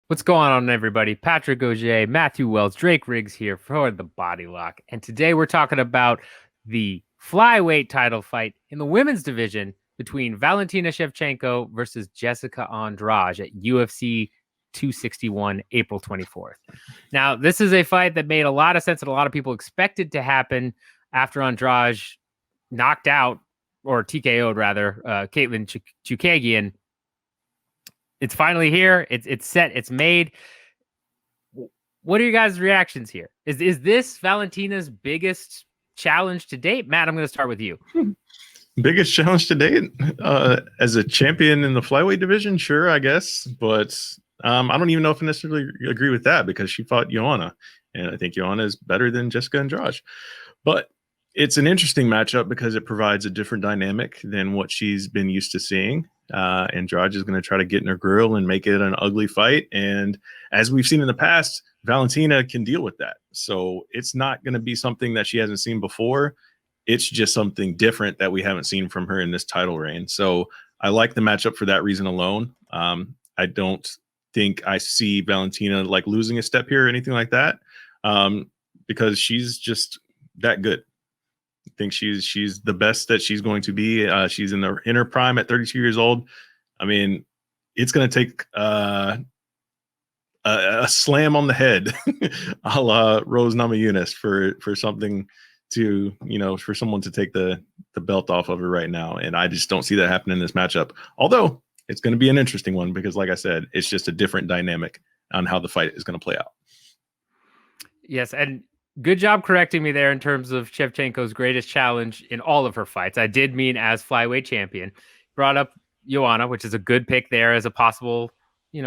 What's going on, everybody? Patrick Auger, Matthew Wells, Drake Riggs here for the Body Lock. And today we're talking about the flyweight title fight in the women's division between Valentina Shevchenko versus Jessica Andrade at UFC 261, April 24th. Now, this is a fight that made a lot of sense and a lot of people expected to happen after Andrade knocked out, or TKO'd rather, Katlyn Chookagian. It's finally here. It's set. It's made. What are your guys' reactions here? Is this Valentina's biggest challenge to date? Matt, I'm going to start with you. Biggest challenge to date as a champion in the flyweight division, sure, I guess, but I don't even know if I necessarily agree with that because she fought Joanna, and I think Joanna is better than Jessica Andrade. But it's an interesting matchup because it provides a different dynamic than what she's been used to seeing. Andrade is going to try to get in her grill and make it an ugly fight. And as we've seen in the past, Valentina can deal with that. So it's not going to be something that she hasn't seen before. It's just something different that we haven't seen from her in this title reign. So I like the matchup for that reason alone. I don't think I see Valentina like losing a step here or anything like that because she's just that good. I think she's the best that she's going to be. She's in her prime at 32 years old. I mean, it's going to take a slam on the head, a la Rose Namajunas for something to, for someone to take the belt off of her right now. And I just don't see that happening in this matchup. Although it's going to be an interesting one because, like I said, it's just a different dynamic on how the fight is going to play out. Yes, and good job correcting me there in terms of Shevchenko's greatest challenge in all of her fights. I did mean as flyweight champion. Brought up Joanna, which is a good pick there as a possible,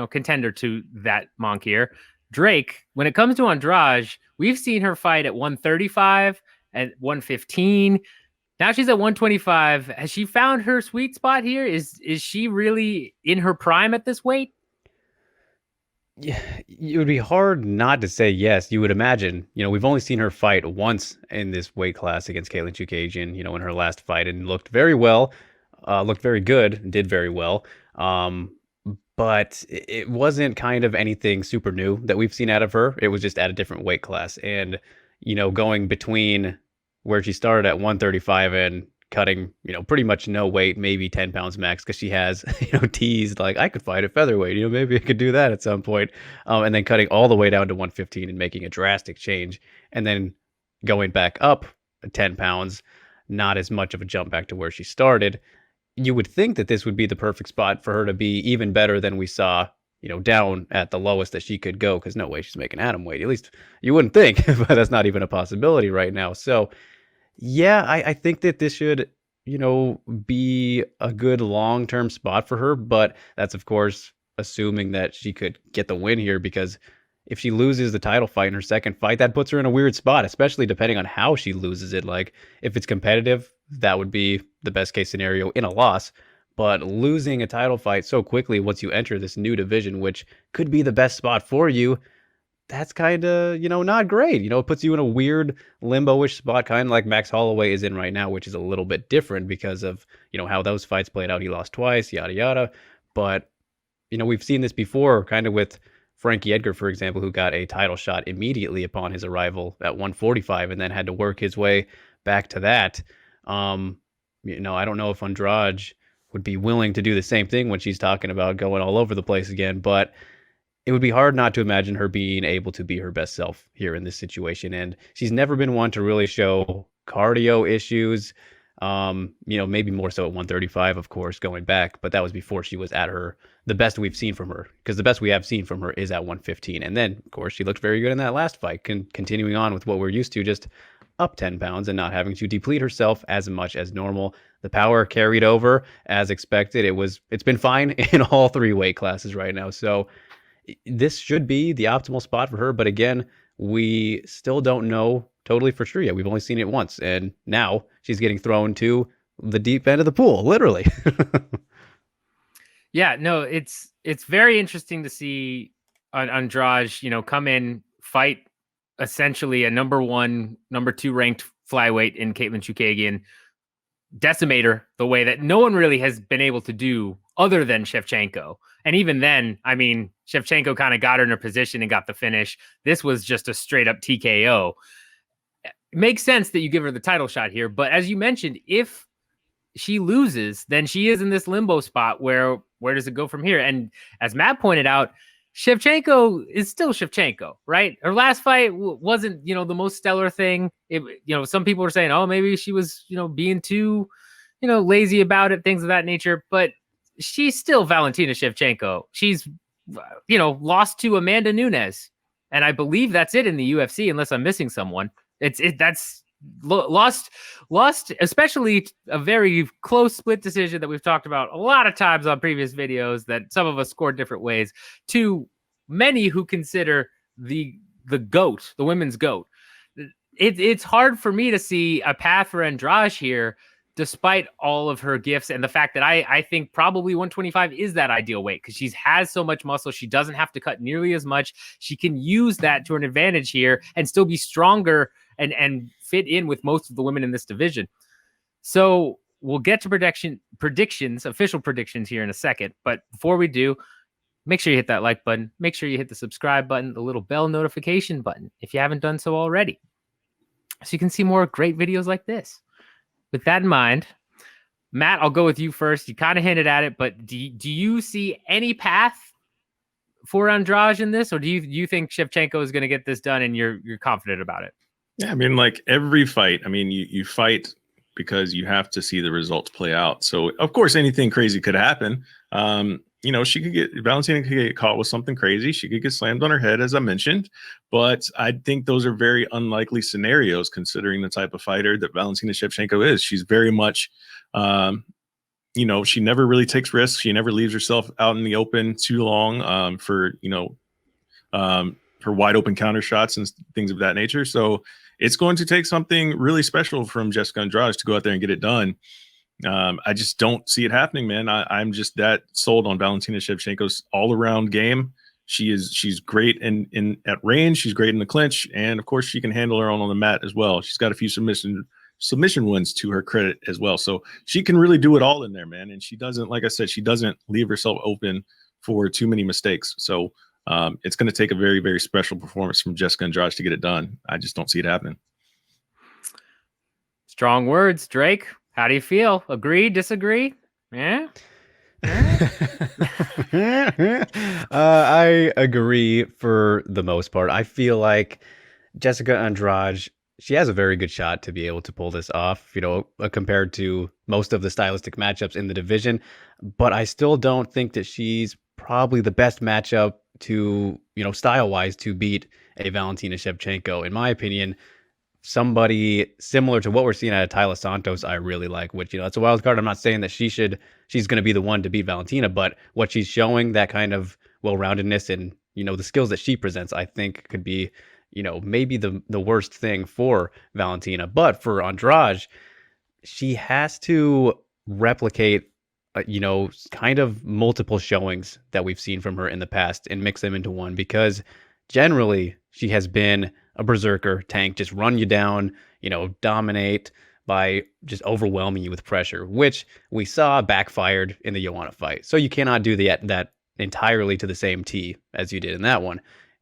contender to that Moncur. Drake, when it comes to Andrade, we've seen her fight at 135, at 115. Now she's at 125. Has she found her sweet spot here? Is she really in her prime at this weight? Yeah, it would be hard not to say yes. You would imagine, we've only seen her fight once in this weight class against Katlyn Chookagian, in her last fight, and looked very well, looked very good, did very well. But it wasn't kind of anything super new that we've seen out of her. It was just at a different weight class. And, going between where she started at 135 and cutting, pretty much no weight, maybe 10 pounds max, because she has, teased like I could fight at featherweight, maybe I could do that at some point. And then cutting all the way down to 115 and making a drastic change. And then going back up 10 pounds, not as much of a jump back to where she started. You would think that this would be the perfect spot for her to be even better than we saw, down at the lowest that she could go, because no way she's making atom weight. At least you wouldn't think, but that's not even a possibility right now. So yeah, I think that this should, be a good long-term spot for her. But that's, of course, assuming that she could get the win here, because if she loses the title fight in her second fight, that puts her in a weird spot, especially depending on how she loses it. Like, if it's competitive, that would be the best case scenario in a loss. But losing a title fight so quickly once you enter this new division, which could be the best spot for you, that's kind of, not great. It puts you in a weird limbo-ish spot, kind of like Max Holloway is in right now, which is a little bit different because of, how those fights played out. He lost twice, yada, yada. But, we've seen this before, kind of with Frankie Edgar, for example, who got a title shot immediately upon his arrival at 145 and then had to work his way back to that. I don't know if Andrade would be willing to do the same thing when she's talking about going all over the place again, but it would be hard not to imagine her being able to be her best self here in this situation. And she's never been one to really show cardio issues. Maybe more so at 135, of course, going back, but that was before she was at the best we've seen from her, because the best we have seen from her is at 115. And then, of course, she looked very good in that last fight, continuing on with what we're used to, just up 10 pounds and not having to deplete herself as much as normal. The power carried over as expected. It's been fine in all three weight classes right now. So this should be the optimal spot for her. But again, we still don't know totally for sure yet. We've only seen it once, and now she's getting thrown to the deep end of the pool, literally. Yeah, no, it's very interesting to see Andrade, come in, fight essentially a number 1, number 2 ranked flyweight in Katlyn Chookagian, decimate her the way that no one really has been able to do other than Shevchenko. And even then, I mean, Shevchenko kind of got her in her position and got the finish. This was just a straight up TKO. It makes sense that you give her the title shot here. But as you mentioned, if she loses, then she is in this limbo spot where does it go from here? And as Matt pointed out, Shevchenko is still Shevchenko, right? Her last fight wasn't, the most stellar thing. Some people were saying, oh, maybe she was, being too, lazy about it, things of that nature. But she's still Valentina Shevchenko. She's, lost to Amanda Nunes. And I believe that's it in the UFC, unless I'm missing someone. That's lost, especially a very close split decision that we've talked about a lot of times on previous videos that some of us scored different ways, to many who consider the GOAT, the women's GOAT. It's hard for me to see a path for Andrade here, despite all of her gifts and the fact that I think probably 125 is that ideal weight, because she has so much muscle. She doesn't have to cut nearly as much. She can use that to an advantage here and still be stronger and fit in with most of the women in this division. So we'll get to predictions, official predictions here in a second. But before we do, make sure you hit that like button. Make sure you hit the subscribe button, the little bell notification button, if you haven't done so already, so you can see more great videos like this. With that in mind, Matt, I'll go with you first. You kind of hinted at it, but do you see any path for Andrade in this, or do you think Shevchenko is going to get this done and you're confident about it? Yeah, I mean, like every fight, I mean, you fight because you have to see the results play out. So, of course, anything crazy could happen. Valentina could get caught with something crazy. She could get slammed on her head, as I mentioned. But I think those are very unlikely scenarios, considering the type of fighter that Valentina Shevchenko is. She's very much, she never really takes risks. She never leaves herself out in the open too long for wide open counter shots and things of that nature. So it's going to take something really special from Jessica Andrade to go out there and get it done. I just don't see it happening, man. I'm just that sold on Valentina Shevchenko's all-around game. She's great in at range. She's great in the clinch, and of course, she can handle her own on the mat as well. She's got a few submission wins to her credit as well. So she can really do it all in there, man. And she doesn't, like I said, she doesn't leave herself open for too many mistakes. So it's going to take a very, very special performance from Jessica Andrade to get it done. I just don't see it happening. Strong words, Drake. How do you feel? Agree? Disagree? Yeah. I agree for the most part. I feel like Jessica Andrade, she has a very good shot to be able to pull this off, compared to most of the stylistic matchups in the division. But I still don't think that she's probably the best matchup to, style-wise, to beat a Valentina Shevchenko. In my opinion, somebody similar to what we're seeing out of Tyler Santos, I really like, which, that's a wild card. I'm not saying that she's going to be the one to beat Valentina, but what she's showing, that kind of well-roundedness and, the skills that she presents, I think could be, maybe the worst thing for Valentina. But for Andrade, she has to replicate, kind of multiple showings that we've seen from her in the past and mix them into one, because generally she has been a berserker tank, just run you down, dominate by just overwhelming you with pressure, which we saw backfired in the Joanna fight. So you cannot do that entirely to the same T as you did in that one.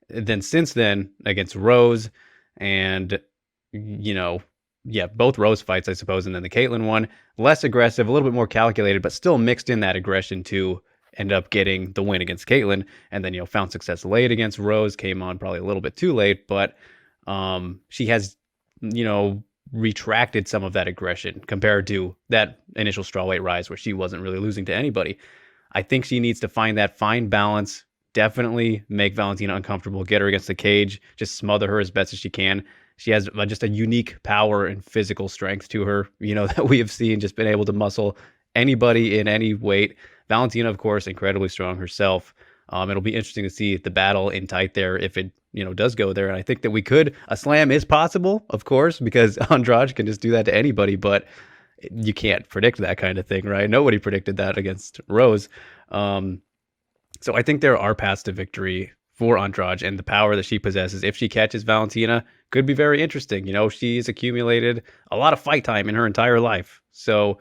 Then since then, against Rose and, both Rose fights, I suppose, and then the Katlyn one, less aggressive, a little bit more calculated, but still mixed in that aggression to end up getting the win against Katlyn. And then, found success late against Rose, came on probably a little bit too late, but she has, retracted some of that aggression compared to that initial strawweight rise where she wasn't really losing to anybody. I think she needs to find that fine balance, definitely make Valentina uncomfortable, get her against the cage, just smother her as best as she can. She has just a unique power and physical strength to her, that we have seen, just been able to muscle anybody in any weight. Valentina, of course, incredibly strong herself. It'll be interesting to see the battle in tight there if it, does go there. And I think that a slam is possible, of course, because Andrade can just do that to anybody, but you can't predict that kind of thing, right? Nobody predicted that against Rose. So I think there are paths to victory for Andrade, and the power that she possesses, if she catches Valentina, could be very interesting. She's accumulated a lot of fight time in her entire life. So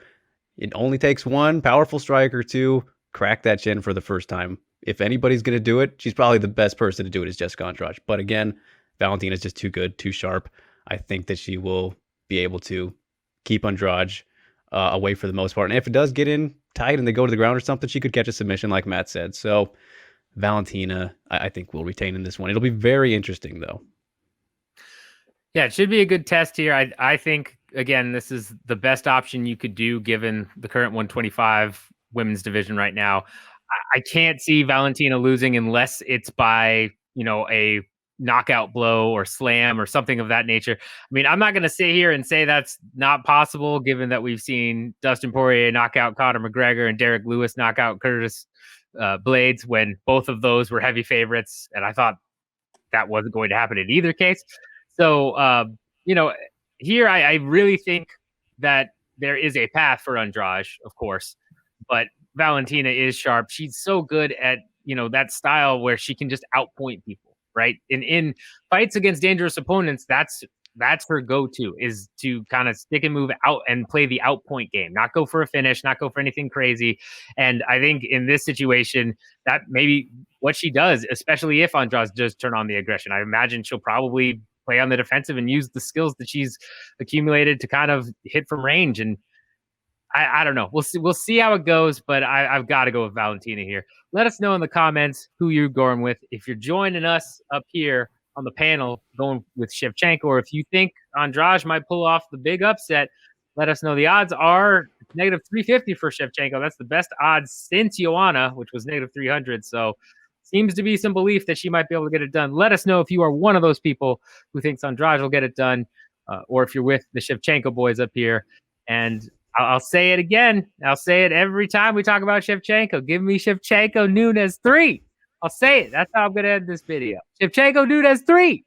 it only takes one powerful striker to crack that chin for the first time. If anybody's going to do it, she's probably the best person to do it is Jessica Andrade. But again, Valentina's just too good, too sharp. I think that she will be able to keep Andrade away for the most part. And if it does get in tight and they go to the ground or something, she could catch a submission like Matt said. So Valentina, I think, will retain in this one. It'll be very interesting, though. Yeah, it should be a good test here. I think, again, this is the best option you could do given the current 125 women's division right now. I can't see Valentina losing unless it's by, a knockout blow or slam or something of that nature. I mean, I'm not going to sit here and say that's not possible, given that we've seen Dustin Poirier knock out Conor McGregor and Derek Lewis knock out Curtis Blades when both of those were heavy favorites. And I thought that wasn't going to happen in either case. So, here I really think that there is a path for Andrade, of course, but Valentina is sharp. She's so good at, that style where she can just outpoint people, right? In fights against dangerous opponents, that's her go-to, is to kind of stick and move out and play the outpoint game, not go for a finish, not go for anything crazy. And I think in this situation, that may be what she does, especially if Andrade does turn on the aggression. I imagine she'll probably play on the defensive and use the skills that she's accumulated to kind of hit from range. And I don't know. We'll see how it goes, but I've got to go with Valentina here. Let us know in the comments who you're going with. If you're joining us up here on the panel going with Shevchenko, or if you think Andrade might pull off the big upset, let us know. The odds are negative 350 for Shevchenko. That's the best odds since Joanna, which was negative 300. So seems to be some belief that she might be able to get it done. Let us know if you are one of those people who thinks Andrade will get it done, or if you're with the Shevchenko boys up here. And I'll say it again. I'll say it every time we talk about Shevchenko. Give me Shevchenko Nunes 3. I'll say it. That's how I'm going to end this video. Shevchenko Nunes 3.